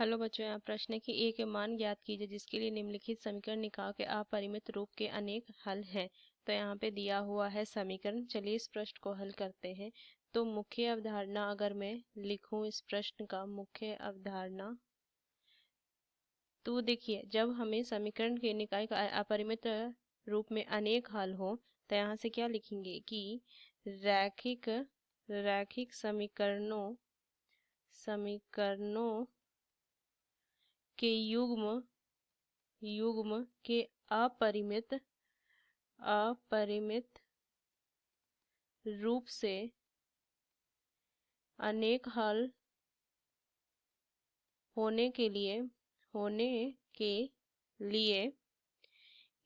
Hello बच्चों, यहाँ प्रश्न है कि ए के मान ज्ञात कीजिए जिसके लिए निम्नलिखित समीकरण निकाह के अपरिमित रूप के अनेक हल हैं। तो यहाँ पे दिया हुआ है समीकरण। चलिए इस प्रश्न को हल करते हैं। तो मुख्य अवधारणा अगर मैं लिखूं इस प्रश्न का मुख्य अवधारणा, तो देखिए जब हमें समीकरण के निकाय का अपरिमित रूप में अनेक हल हो तो यहाँ से क्या लिखेंगे कि रैखिक रैखिक समीकरणों के युग्म युग्म के अपरिमित अपरिमित रूप से अनेक हल होने के लिए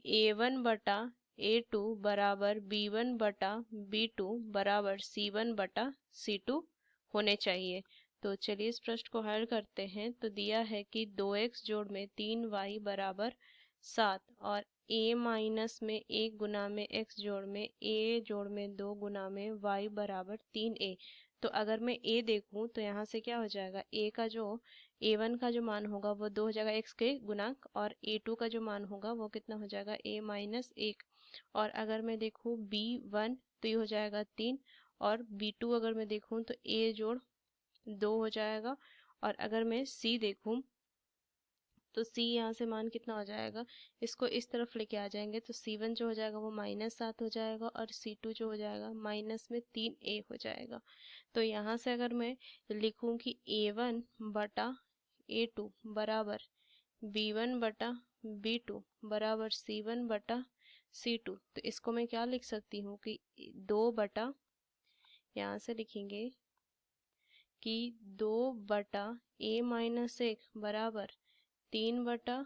a1 बटा a2 बराबर b1 बटा b2 बराबर c1 बटा c2 होने चाहिए। तो चलिए इस प्रश्न को हल करते हैं। तो दिया है कि 2x जोड़ में 3y बराबर 7 और a माइनस में 1 गुना में x जोड़ में a जोड़ में 2 गुना में y बराबर 3a। तो अगर मैं a देखूं तो यहाँ से क्या हो जाएगा, a का जो a1 का जो मान होगा वो 2 हो जाएगा x के गुणक, और a2 का जो मान होगा वो कितना हो जाएगा a माइनस 1। और अगर मैं देखूं b1 तो ये हो जाएगा 3, और b2 अगर मैं देखूं तो a जोड़ 2 हो जाएगा। और अगर मैं c देखूं तो c यहाँ से मान कितना हो जाएगा, इसको इस तरफ लेके आ जाएंगे तो c1 जो हो जाएगा वो -7 हो जाएगा, और c2 जो हो जाएगा माइनस में 3a हो जाएगा। तो यहाँ से अगर मैं लिखूं कि a1 बटा a2 बराबर b1 बटा b2 बराबर c1 बटा c2, तो इसको मैं क्या लिख सकती हूँ कि 2 बटा, यहाँ से लिखेंगे कि 2 बटा a माइनस 1 बराबर 3 बटा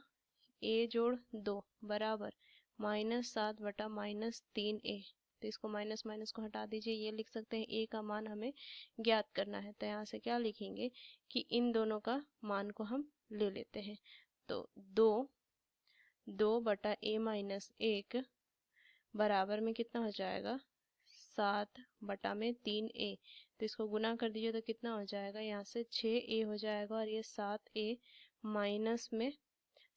a जोड़ 2 बराबर -7 बटा -3a। तो इसको माइनस माइनस को हटा दीजिए, ये लिख सकते हैं a का मान हमें ज्ञात करना है। तो यहाँ से क्या लिखेंगे कि इन दोनों का मान को हम ले लेते हैं। तो 2 बटा a माइनस 1 बराबर में कितना हो जाएगा 7 बटा में 3a। तो इसको गुना कर दीजिए तो कितना हो जाएगा, यहाँ से 6a हो जाएगा, और ये 7a माइनस में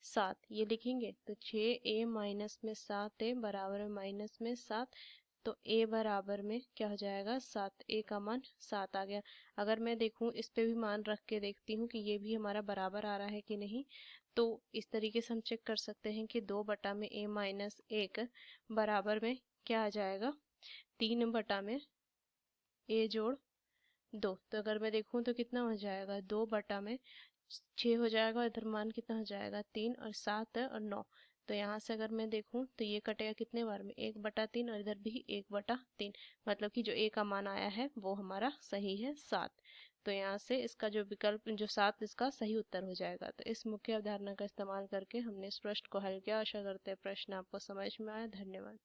7 ये लिखेंगे तो 6a माइनस में 7a बराबर में माइनस में 7। तो a बराबर में क्या हो जाएगा 7, a का मान 7 आ गया। अगर मैं देखूं इस पे भी मान रख के देखती हूँ कि ये भी हमारा बराबर आ रहा है कि नहीं। तो इस तरीके से हम चेक कर सकते हैं कि 2 बटा में a माइनस 1 बराबर में क्या आ जाएगा 3 बटा में a जोड़ 2। तो अगर मैं देखूं तो कितना हो जाएगा 2 बटा में 6 हो जाएगा, और इधर मान कितना हो जाएगा 3 और 7 और 9। तो यहाँ से अगर मैं देखूं तो ये कटेगा कितने बार में 1 बटा 3, और इधर भी 1 बटा 3। मतलब कि जो a का मान आया है वो हमारा सही है 7। तो यहाँ से इसका जो विकल्प जो 7 इसका सही उत्तर हो जाएगा। तो इस मुख्य अवधारणा का इस्तेमाल करके हमने इस प्रश्न को हल किया। आशा करते हैं प्रश्न आपको समझ में आया। धन्यवाद।